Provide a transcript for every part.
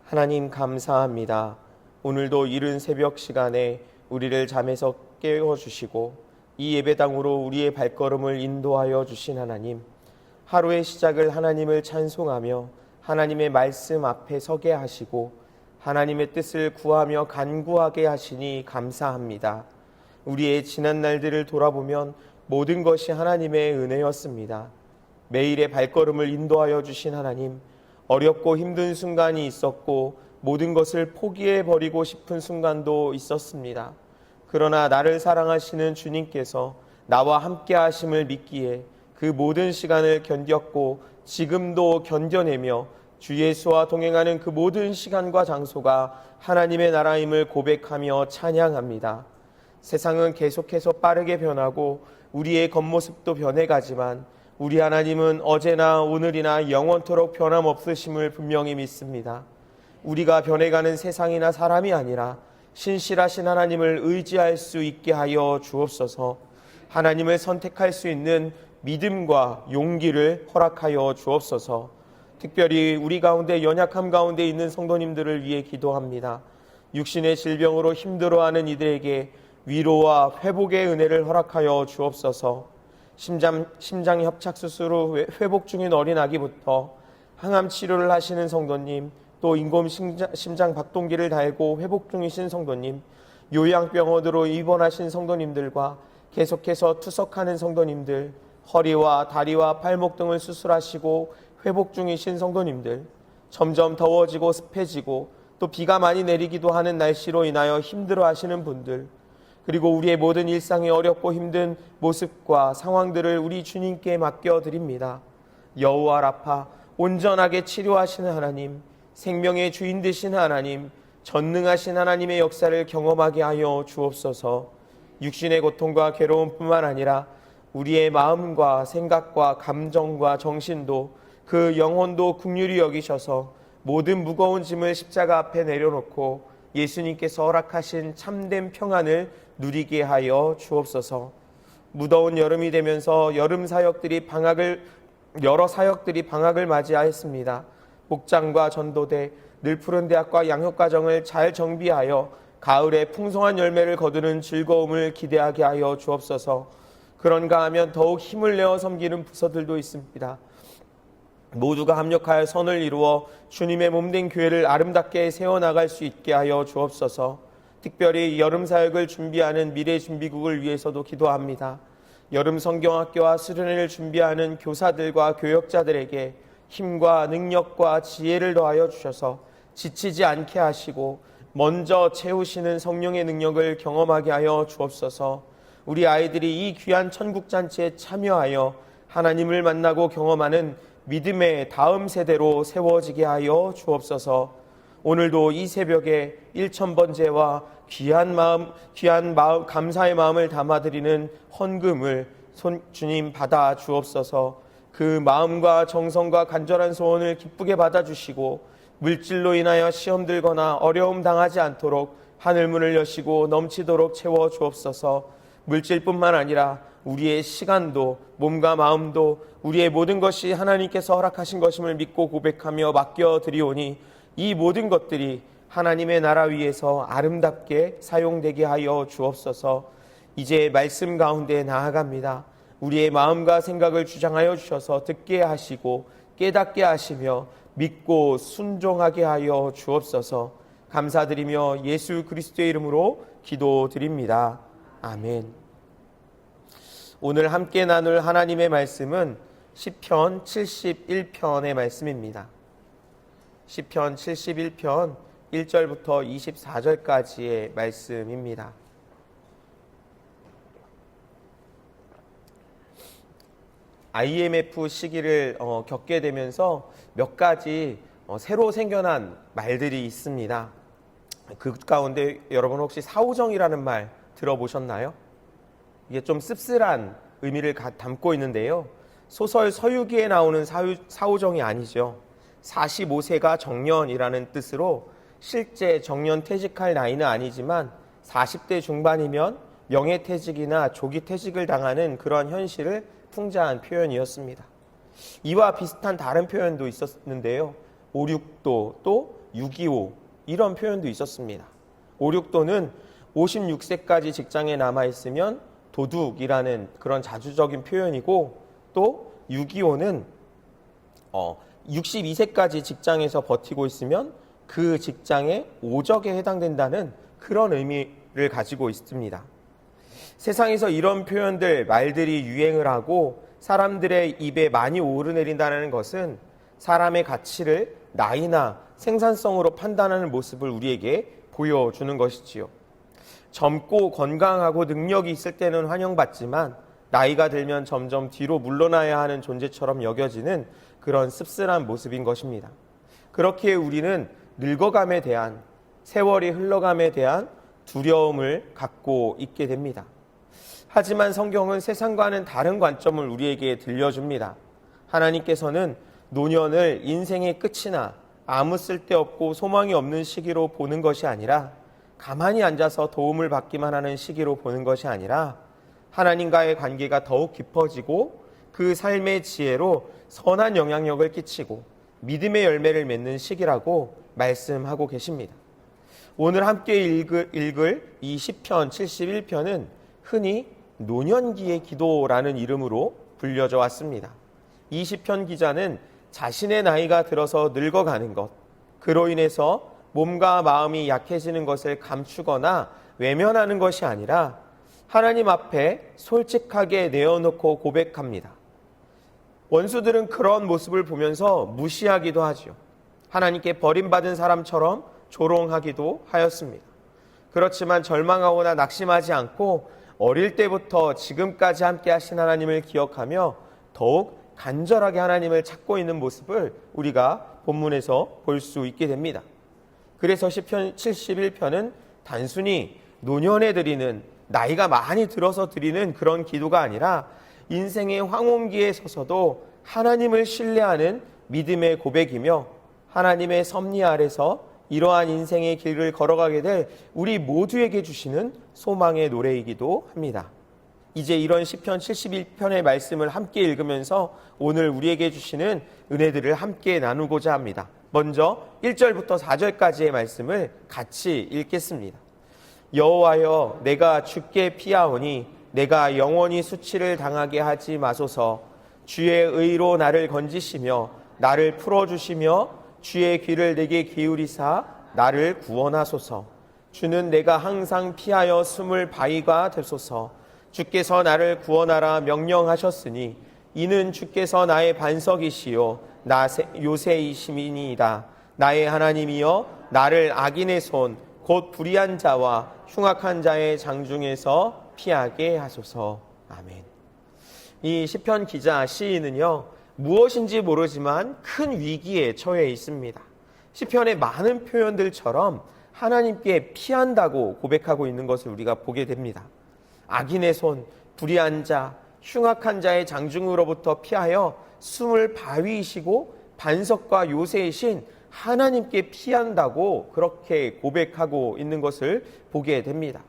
하나님 감사합니다. 오늘도 이른 새벽 시간에 우리를 잠에서 깨워주시고 이 예배당으로 우리의 발걸음을 인도하여 주신 하나님, 하루의 시작을 하나님을 찬송하며 하나님의 말씀 앞에 서게 하시고 하나님의 뜻을 구하며 간구하게 하시니 감사합니다. 우리의 지난 날들을 돌아보면 모든 것이 하나님의 은혜였습니다. 매일의 발걸음을 인도하여 주신 하나님, 어렵고 힘든 순간이 있었고 모든 것을 포기해버리고 싶은 순간도 있었습니다. 그러나 나를 사랑하시는 주님께서 나와 함께 하심을 믿기에 그 모든 시간을 견뎠고 지금도 견뎌내며 주 예수와 동행하는 그 모든 시간과 장소가 하나님의 나라임을 고백하며 찬양합니다. 세상은 계속해서 빠르게 변하고 우리의 겉모습도 변해가지만 우리 하나님은 어제나 오늘이나 영원토록 변함없으심을 분명히 믿습니다. 우리가 변해가는 세상이나 사람이 아니라 신실하신 하나님을 의지할 수 있게 하여 주옵소서. 하나님을 선택할 수 있는 믿음과 용기를 허락하여 주옵소서. 특별히 우리 가운데 연약함 가운데 있는 성도님들을 위해 기도합니다. 육신의 질병으로 힘들어하는 이들에게 위로와 회복의 은혜를 허락하여 주옵소서. 심장 협착 수술 후 회복 중인 어린아기부터 항암 치료를 하시는 성도님, 또 인공 심장 박동기를 달고 회복 중이신 성도님, 요양병원으로 입원하신 성도님들과 계속해서 투석하는 성도님들, 허리와 다리와 팔목 등을 수술하시고 회복 중이신 성도님들, 점점 더워지고 습해지고 또 비가 많이 내리기도 하는 날씨로 인하여 힘들어하시는 분들, 그리고 우리의 모든 일상이 어렵고 힘든 모습과 상황들을 우리 주님께 맡겨드립니다. 여호와 라파, 온전하게 치료하시는 하나님, 생명의 주인 되신 하나님, 전능하신 하나님의 역사를 경험하게 하여 주옵소서. 육신의 고통과 괴로움뿐만 아니라 우리의 마음과 생각과 감정과 정신도 그 영혼도 긍휼히 여기셔서 모든 무거운 짐을 십자가 앞에 내려놓고 예수님께서 허락하신 참된 평안을 누리게 하여 주옵소서. 무더운 여름이 되면서 여러 사역들이 방학을 맞이하였습니다. 목장과 전도대, 늘푸른 대학과 양육과정을 잘 정비하여 가을에 풍성한 열매를 거두는 즐거움을 기대하게 하여 주옵소서. 그런가 하면 더욱 힘을 내어 섬기는 부서들도 있습니다. 모두가 합력하여 선을 이루어 주님의 몸된 교회를 아름답게 세워나갈 수 있게 하여 주옵소서. 특별히 여름 사역을 준비하는 미래준비국을 위해서도 기도합니다. 여름 성경학교와 수련회를 준비하는 교사들과 교역자들에게 힘과 능력과 지혜를 더하여 주셔서 지치지 않게 하시고 먼저 채우시는 성령의 능력을 경험하게 하여 주옵소서. 우리 아이들이 이 귀한 천국잔치에 참여하여 하나님을 만나고 경험하는 믿음의 다음 세대로 세워지게 하여 주옵소서. 오늘도 이 새벽에 1000번제와 귀한 마음, 감사의 마음을 담아드리는 헌금을 주님 받아 주옵소서. 그 마음과 정성과 간절한 소원을 기쁘게 받아주시고 물질로 인하여 시험 들거나 어려움 당하지 않도록 하늘문을 여시고 넘치도록 채워 주옵소서. 물질뿐만 아니라 우리의 시간도 몸과 마음도 우리의 모든 것이 하나님께서 허락하신 것임을 믿고 고백하며 맡겨드리오니 이 모든 것들이 하나님의 나라 위에서 아름답게 사용되게 하여 주옵소서. 이제 말씀 가운데 나아갑니다. 우리의 마음과 생각을 주장하여 주셔서 듣게 하시고 깨닫게 하시며 믿고 순종하게 하여 주옵소서. 감사드리며 예수 그리스도의 이름으로 기도드립니다. 아멘. 오늘 함께 나눌 하나님의 말씀은 시편 71편의 말씀입니다. 시편 71편 1절부터 24절까지의 말씀입니다. IMF 시기를 겪게 되면서 몇 가지 새로 생겨난 말들이 있습니다. 그 가운데 여러분 혹시 사오정이라는 말 들어보셨나요? 이게 좀 씁쓸한 의미를 담고 있는데요. 소설 서유기에 나오는 사오정이 아니죠. 45세가 정년이라는 뜻으로 실제 정년 퇴직할 나이는 아니지만 40대 중반이면 명예퇴직이나 조기퇴직을 당하는 그런 현실을 풍자한 표현이었습니다. 이와 비슷한 다른 표현도 있었는데요. 오륙도 또 625 이런 표현도 있었습니다. 569도는 56세까지 직장에 남아있으면 도둑이라는 그런 자주적인 표현이고, 또 625는 62세까지 직장에서 버티고 있으면 그 직장의 오적에 해당된다는 그런 의미를 가지고 있습니다. 세상에서 이런 표현들, 말들이 유행을 하고 사람들의 입에 많이 오르내린다는 것은 사람의 가치를 나이나 생산성으로 판단하는 모습을 우리에게 보여주는 것이지요. 젊고 건강하고 능력이 있을 때는 환영받지만 나이가 들면 점점 뒤로 물러나야 하는 존재처럼 여겨지는 그런 씁쓸한 모습인 것입니다. 그렇기에 우리는 늙어감에 대한, 세월이 흘러감에 대한 두려움을 갖고 있게 됩니다. 하지만 성경은 세상과는 다른 관점을 우리에게 들려줍니다. 하나님께서는 노년을 인생의 끝이나 아무 쓸데없고 소망이 없는 시기로 보는 것이 아니라, 가만히 앉아서 도움을 받기만 하는 시기로 보는 것이 아니라, 하나님과의 관계가 더욱 깊어지고 그 삶의 지혜로 선한 영향력을 끼치고 믿음의 열매를 맺는 시기라고 말씀하고 계십니다. 오늘 함께 읽을 이 시편 71편은 흔히 노년기의 기도라는 이름으로 불려져 왔습니다. 이 시편 기자는 자신의 나이가 들어서 늙어가는 것, 그로 인해서 몸과 마음이 약해지는 것을 감추거나 외면하는 것이 아니라 하나님 앞에 솔직하게 내어놓고 고백합니다. 원수들은 그런 모습을 보면서 무시하기도 하죠. 하나님께 버림받은 사람처럼 조롱하기도 하였습니다. 그렇지만 절망하거나 낙심하지 않고 어릴 때부터 지금까지 함께 하신 하나님을 기억하며 더욱 간절하게 하나님을 찾고 있는 모습을 우리가 본문에서 볼 수 있게 됩니다. 그래서 시편 71편은 단순히 노년에 드리는, 나이가 많이 들어서 드리는 그런 기도가 아니라 인생의 황혼기에 서서도 하나님을 신뢰하는 믿음의 고백이며, 하나님의 섭리 아래서 이러한 인생의 길을 걸어가게 될 우리 모두에게 주시는 소망의 노래이기도 합니다. 이제 이런 시편 71편의 말씀을 함께 읽으면서 오늘 우리에게 주시는 은혜들을 함께 나누고자 합니다. 먼저 1절부터 4절까지의 말씀을 같이 읽겠습니다. 여호와여, 내가 주께 피하오니 내가 영원히 수치를 당하게 하지 마소서. 주의 의로 나를 건지시며 나를 풀어주시며 주의 귀를 내게 기울이사 나를 구원하소서. 주는 내가 항상 피하여 숨을 바위가 되소서. 주께서 나를 구원하라 명령하셨으니 이는 주께서 나의 반석이시요 나 요새이심이니이다. 나의 하나님이여, 나를 악인의 손 곧 불의한 자와 흉악한 자의 장중에서 피하게 하소서. 아멘. 이 시편 기자 시인은요, 무엇인지 모르지만 큰 위기에 처해 있습니다. 시편의 많은 표현들처럼 하나님께 피한다고 고백하고 있는 것을 우리가 보게 됩니다. 악인의 손, 불의한 자, 흉악한 자의 장중으로부터 피하여 숨을 바위이시고 반석과 요새이신 하나님께 피한다고 그렇게 고백하고 있는 것을 보게 됩니다.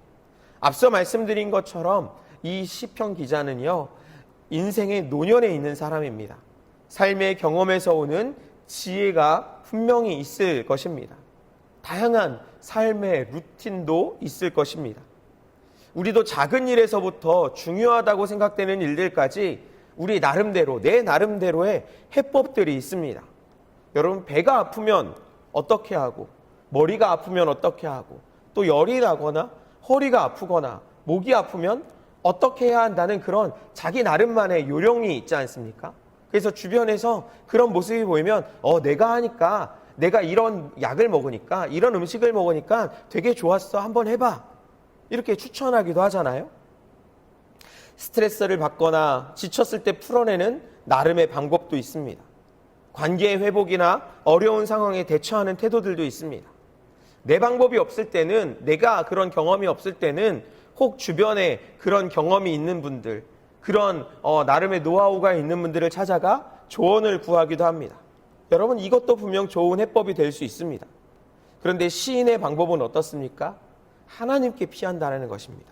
앞서 말씀드린 것처럼 이 시편 기자는요, 인생의 노년에 있는 사람입니다. 삶의 경험에서 오는 지혜가 분명히 있을 것입니다. 다양한 삶의 루틴도 있을 것입니다. 우리도 작은 일에서부터 중요하다고 생각되는 일들까지 우리 나름대로, 내 나름대로의 해법들이 있습니다. 여러분, 배가 아프면 어떻게 하고, 머리가 아프면 어떻게 하고, 또 열이 나거나 허리가 아프거나 목이 아프면 어떻게 해야 한다는 그런 자기 나름만의 요령이 있지 않습니까? 그래서 주변에서 그런 모습이 보이면 내가 하니까, 내가 이런 약을 먹으니까, 이런 음식을 먹으니까 되게 좋았어, 한번 해봐, 이렇게 추천하기도 하잖아요. 스트레스를 받거나 지쳤을 때 풀어내는 나름의 방법도 있습니다. 관계의 회복이나 어려운 상황에 대처하는 태도들도 있습니다. 내 방법이 없을 때는, 내가 그런 경험이 없을 때는 혹 주변에 그런 경험이 있는 분들, 그런 나름의 노하우가 있는 분들을 찾아가 조언을 구하기도 합니다. 여러분, 이것도 분명 좋은 해법이 될 수 있습니다. 그런데 시인의 방법은 어떻습니까? 하나님께 피한다는 것입니다.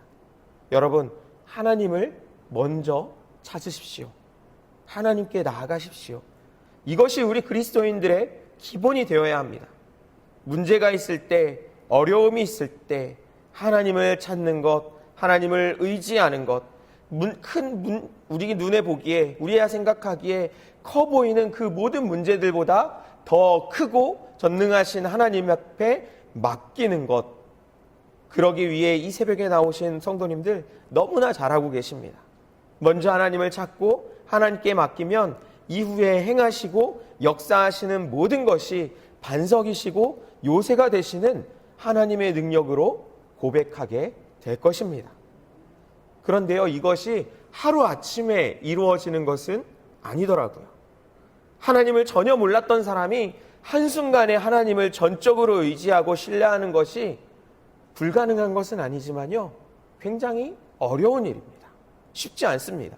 여러분, 하나님을 먼저 찾으십시오. 하나님께 나아가십시오. 이것이 우리 그리스도인들의 기본이 되어야 합니다. 문제가 있을 때, 어려움이 있을 때 하나님을 찾는 것, 하나님을 의지하는 것, 우리 눈에 보기에, 우리가 생각하기에 커 보이는 그 모든 문제들보다 더 크고 전능하신 하나님 앞에 맡기는 것, 그러기 위해 이 새벽에 나오신 성도님들 너무나 잘하고 계십니다. 먼저 하나님을 찾고 하나님께 맡기면 이후에 행하시고 역사하시는 모든 것이 반석이시고 요새가 되시는 하나님의 능력으로 고백하게 될 것입니다. 그런데요, 이것이 하루아침에 이루어지는 것은 아니더라고요. 하나님을 전혀 몰랐던 사람이 한순간에 하나님을 전적으로 의지하고 신뢰하는 것이 불가능한 것은 아니지만요, 굉장히 어려운 일입니다. 쉽지 않습니다.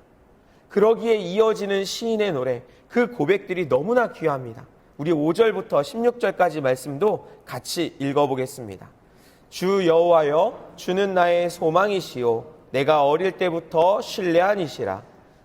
그러기에 이어지는 시인의 노래, 그 고백들이 너무나 귀합니다. 우리 5절부터 16절까지 말씀도 같이 읽어보겠습니다. 주 여호와여, 주는 나의 소망이시요 내가 어릴 때부터 신뢰한 이시라.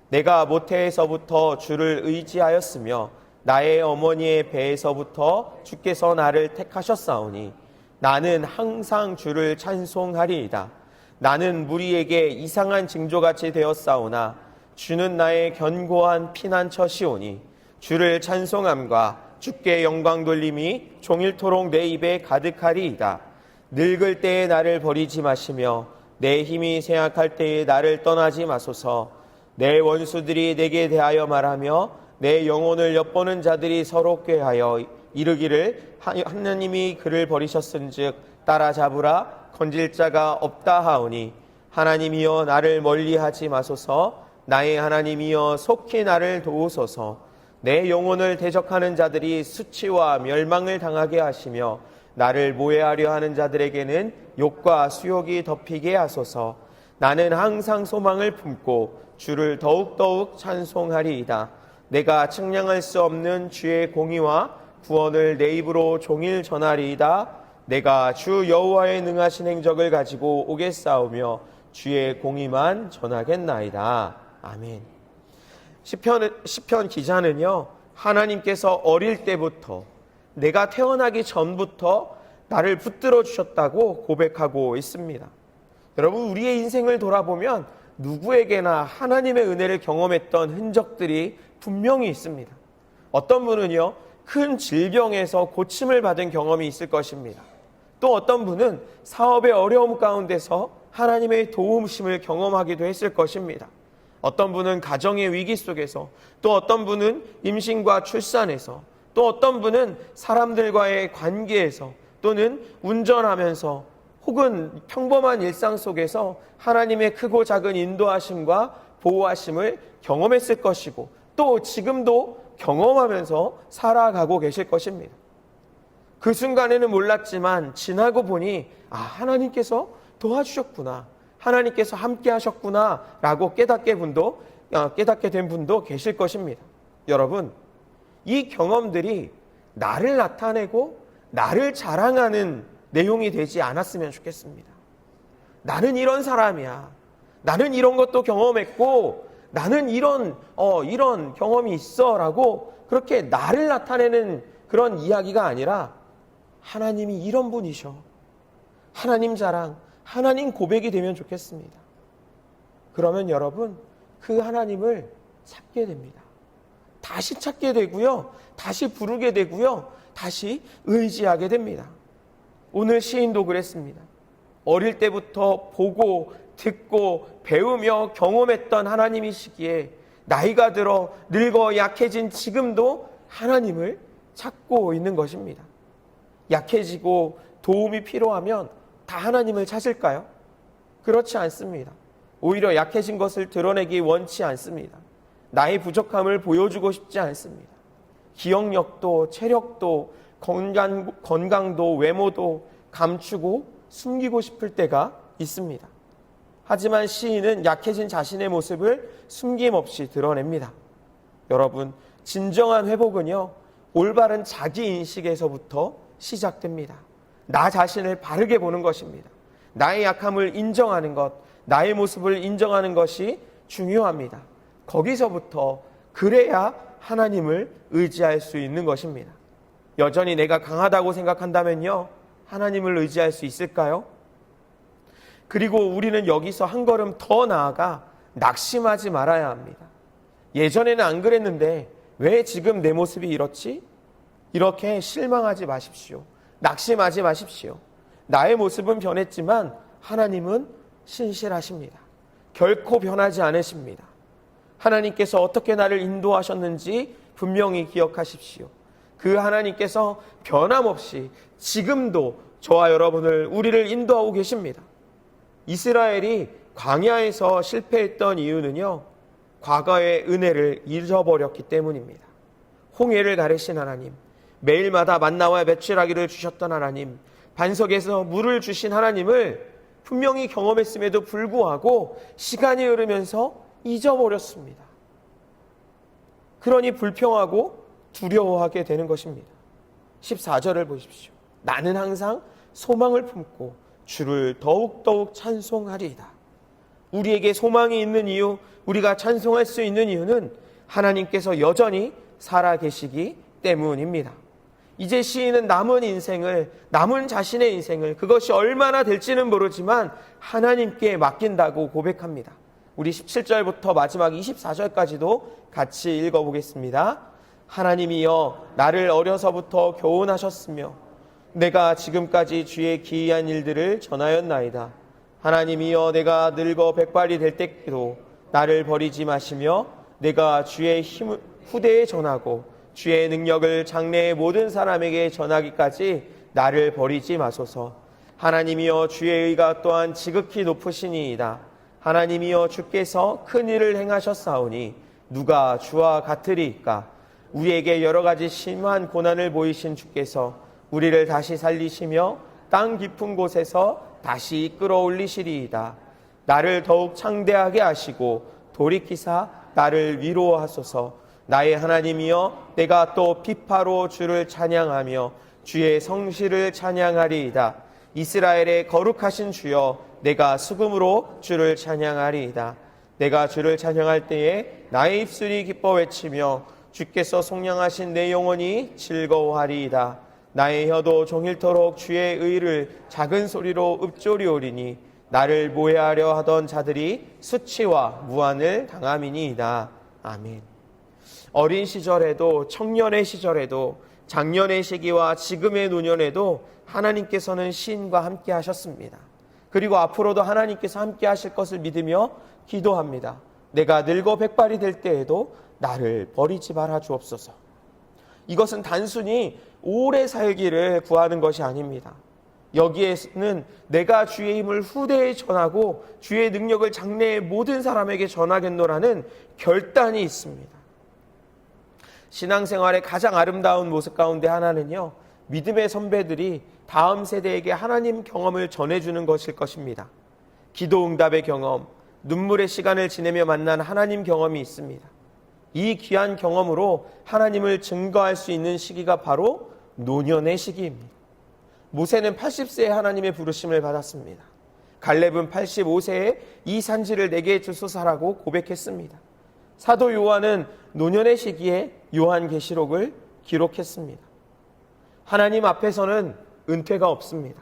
내가 모태에서부터 주를 의지하였으며 나의 어머니의 배에서부터 주께서 나를 택하셨사오니 나는 항상 주를 찬송하리이다. 나는 무리에게 이상한 징조같이 되었사오나 주는 나의 견고한 피난처시오니 주를 찬송함과 주께 영광 돌림이 종일토록 내 입에 가득하리이다. 늙을 때에 나를 버리지 마시며 내 힘이 쇠약할 때에 나를 떠나지 마소서. 내 원수들이 내게 대하여 말하며 내 영혼을 엿보는 자들이 서로 꾀하여 이르기를 하나님이 그를 버리셨은즉 따라잡으라 건질 자가 없다 하오니 하나님이여 나를 멀리하지 마소서. 나의 하나님이여 속히 나를 도우소서. 내 영혼을 대적하는 자들이 수치와 멸망을 당하게 하시며 나를 모해하려 하는 자들에게는 욕과 수욕이 덮이게 하소서. 나는 항상 소망을 품고 주를 더욱더욱 찬송하리이다. 내가 측량할 수 없는 주의 공의와 구원을 내 입으로 종일 전하리이다. 내가 주 여호와의 능하신 행적을 가지고 오겠사오며 주의 공의만 전하겠나이다. 아멘. 시편 기자는요, 하나님께서 어릴 때부터, 내가 태어나기 전부터 나를 붙들어 주셨다고 고백하고 있습니다. 여러분, 우리의 인생을 돌아보면 누구에게나 하나님의 은혜를 경험했던 흔적들이 분명히 있습니다. 어떤 분은요, 큰 질병에서 고침을 받은 경험이 있을 것입니다. 또 어떤 분은 사업의 어려움 가운데서 하나님의 도우심을 경험하기도 했을 것입니다. 어떤 분은 가정의 위기 속에서, 또 어떤 분은 임신과 출산에서, 또 어떤 분은 사람들과의 관계에서, 또는 운전하면서, 혹은 평범한 일상 속에서 하나님의 크고 작은 인도하심과 보호하심을 경험했을 것이고, 또 지금도 경험하면서 살아가고 계실 것입니다. 그 순간에는 몰랐지만 지나고 보니 하나님께서 도와주셨구나, 하나님께서 함께 하셨구나 라고 깨닫게 된 분도 계실 것입니다. 여러분, 이 경험들이 나를 나타내고 나를 자랑하는 내용이 되지 않았으면 좋겠습니다. 나는 이런 사람이야, 나는 이런 것도 경험했고 나는 이런 경험이 있어 라고 그렇게 나를 나타내는 그런 이야기가 아니라 하나님이 이런 분이셔, 하나님 자랑, 하나님 고백이 되면 좋겠습니다. 그러면 여러분, 그 하나님을 찾게 됩니다. 다시 찾게 되고요, 다시 부르게 되고요, 다시 의지하게 됩니다. 오늘 시인도 그랬습니다. 어릴 때부터 보고 듣고 배우며 경험했던 하나님이시기에 나이가 들어 늙어 약해진 지금도 하나님을 찾고 있는 것입니다. 약해지고 도움이 필요하면 다 하나님을 찾을까요? 그렇지 않습니다. 오히려 약해진 것을 드러내기 원치 않습니다. 나의 부족함을 보여주고 싶지 않습니다. 기억력도 체력도 건강도 외모도 감추고 숨기고 싶을 때가 있습니다. 하지만 시인은 약해진 자신의 모습을 숨김없이 드러냅니다. 여러분, 진정한 회복은요, 올바른 자기인식에서부터 시작됩니다. 나 자신을 바르게 보는 것입니다. 나의 약함을 인정하는 것, 나의 모습을 인정하는 것이 중요합니다. 거기서부터, 그래야 하나님을 의지할 수 있는 것입니다. 여전히 내가 강하다고 생각한다면요, 하나님을 의지할 수 있을까요? 그리고 우리는 여기서 한 걸음 더 나아가 낙심하지 말아야 합니다. 예전에는 안 그랬는데 왜 지금 내 모습이 이렇지? 이렇게 실망하지 마십시오. 낙심하지 마십시오. 나의 모습은 변했지만 하나님은 신실하십니다. 결코 변하지 않으십니다. 하나님께서 어떻게 나를 인도하셨는지 분명히 기억하십시오. 그 하나님께서 변함없이 지금도 저와 여러분을, 우리를 인도하고 계십니다. 이스라엘이 광야에서 실패했던 이유는요, 과거의 은혜를 잊어버렸기 때문입니다. 홍해를 가르신 하나님, 매일마다 만나와 메추라기를 주셨던 하나님, 반석에서 물을 주신 하나님을 분명히 경험했음에도 불구하고 시간이 흐르면서 잊어버렸습니다. 그러니 불평하고 두려워하게 되는 것입니다. 14절을 보십시오. 나는 항상 소망을 품고 주를 더욱더욱 찬송하리이다. 우리에게 소망이 있는 이유, 우리가 찬송할 수 있는 이유는 하나님께서 여전히 살아계시기 때문입니다. 이제 시인은 남은 자신의 인생을, 그것이 얼마나 될지는 모르지만 하나님께 맡긴다고 고백합니다. 우리 17절부터 마지막 24절까지도 같이 읽어보겠습니다. 하나님이여, 나를 어려서부터 교훈하셨으며 내가 지금까지 주의 기이한 일들을 전하였나이다. 하나님이여, 내가 늙어 백발이 될 때에도 나를 버리지 마시며 내가 주의 힘을 후대에 전하고 주의 능력을 장래의 모든 사람에게 전하기까지 나를 버리지 마소서. 하나님이여, 주의 의가 또한 지극히 높으시니이다. 하나님이여, 주께서 큰 일을 행하셨사오니 누가 주와 같으리이까. 우리에게 여러 가지 심한 고난을 보이신 주께서 우리를 다시 살리시며 땅 깊은 곳에서 다시 끌어올리시리이다. 나를 더욱 창대하게 하시고 돌이키사 나를 위로하소서. 나의 하나님이여, 내가 또 비파로 주를 찬양하며 주의 성실을 찬양하리이다. 이스라엘의 거룩하신 주여, 내가 수금으로 주를 찬양하리이다. 내가 주를 찬양할 때에 나의 입술이 기뻐 외치며 주께서 속량하신 내 영혼이 즐거워하리이다. 나의 혀도 종일토록 주의 의를 작은 소리로 읊조리오리니 나를 모해하려 하던 자들이 수치와 무한을 당함이니이다. 아멘. 어린 시절에도, 청년의 시절에도, 장년의 시기와 지금의 노년에도 하나님께서는 시인과 함께 하셨습니다. 그리고 앞으로도 하나님께서 함께 하실 것을 믿으며 기도합니다. 내가 늙어 백발이 될 때에도 나를 버리지 말아 주옵소서. 이것은 단순히 오래 살기를 구하는 것이 아닙니다. 여기에는 내가 주의 힘을 후대에 전하고 주의 능력을 장래의 모든 사람에게 전하겠노라는 결단이 있습니다. 신앙생활의 가장 아름다운 모습 가운데 하나는요, 믿음의 선배들이 다음 세대에게 하나님 경험을 전해주는 것일 것입니다. 기도 응답의 경험, 눈물의 시간을 지내며 만난 하나님 경험이 있습니다. 이 귀한 경험으로 하나님을 증거할 수 있는 시기가 바로 노년의 시기입니다. 모세는 80세에 하나님의 부르심을 받았습니다. 갈렙은 85세에 이 산지를 내게 주소서라고 고백했습니다. 사도 요한은 노년의 시기에 요한계시록을 기록했습니다. 하나님 앞에서는 은퇴가 없습니다.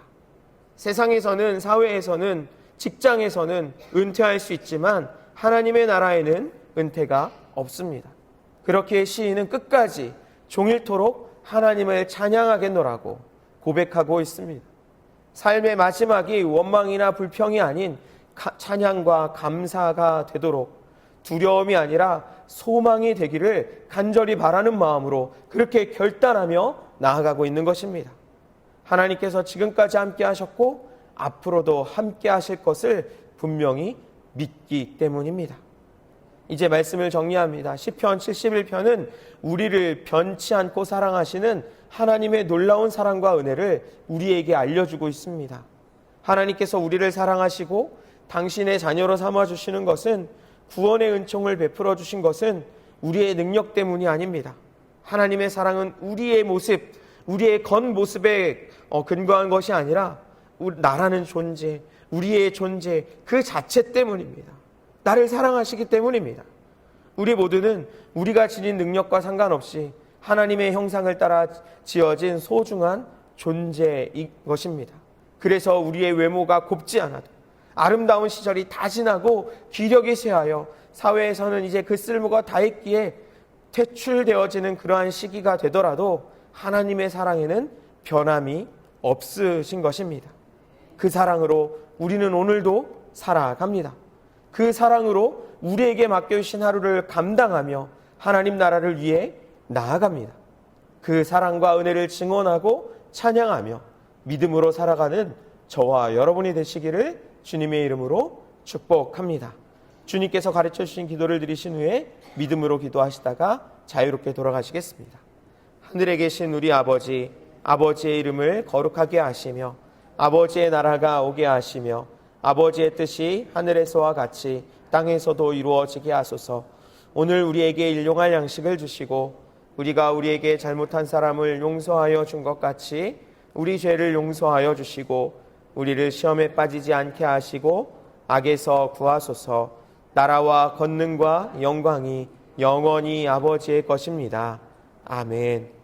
세상에서는, 사회에서는, 직장에서는 은퇴할 수 있지만 하나님의 나라에는 은퇴가 없습니다. 그렇게 시인은 끝까지 종일토록 하나님을 찬양하겠노라고 고백하고 있습니다. 삶의 마지막이 원망이나 불평이 아닌 찬양과 감사가 되도록, 두려움이 아니라 소망이 되기를 간절히 바라는 마음으로 그렇게 결단하며 나아가고 있는 것입니다. 하나님께서 지금까지 함께 하셨고 앞으로도 함께 하실 것을 분명히 믿기 때문입니다. 이제 말씀을 정리합니다. 시편 71편은 우리를 변치 않고 사랑하시는 하나님의 놀라운 사랑과 은혜를 우리에게 알려주고 있습니다. 하나님께서 우리를 사랑하시고 당신의 자녀로 삼아주시는 것은, 구원의 은총을 베풀어 주신 것은 우리의 능력 때문이 아닙니다. 하나님의 사랑은 우리의 모습, 우리의 겉모습에 근거한 것이 아니라 나라는 존재, 우리의 존재 그 자체 때문입니다. 나를 사랑하시기 때문입니다. 우리 모두는 우리가 지닌 능력과 상관없이 하나님의 형상을 따라 지어진 소중한 존재인 것입니다. 그래서 우리의 외모가 곱지 않아도 아름다운 시절이 다 지나고 기력이 쇠하여 사회에서는 이제 그 쓸모가 다했기에 퇴출되어지는 그러한 시기가 되더라도 하나님의 사랑에는 변함이 없으신 것입니다. 그 사랑으로 우리는 오늘도 살아갑니다. 그 사랑으로 우리에게 맡겨주신 하루를 감당하며 하나님 나라를 위해 나아갑니다. 그 사랑과 은혜를 증언하고 찬양하며 믿음으로 살아가는 저와 여러분이 되시기를 주님의 이름으로 축복합니다. 주님께서 가르쳐 주신 기도를 드리신 후에 믿음으로 기도하시다가 자유롭게 돌아가시겠습니다. 하늘에 계신 우리 아버지, 아버지의 이름을 거룩하게 하시며 아버지의 나라가 오게 하시며 아버지의 뜻이 하늘에서와 같이 땅에서도 이루어지게 하소서. 오늘 우리에게 일용할 양식을 주시고 우리가 우리에게 잘못한 사람을 용서하여 준 것 같이 우리 죄를 용서하여 주시고 우리를 시험에 빠지지 않게 하시고 악에서 구하소서. 나라와 권능과 영광이 영원히 아버지의 것입니다. 아멘.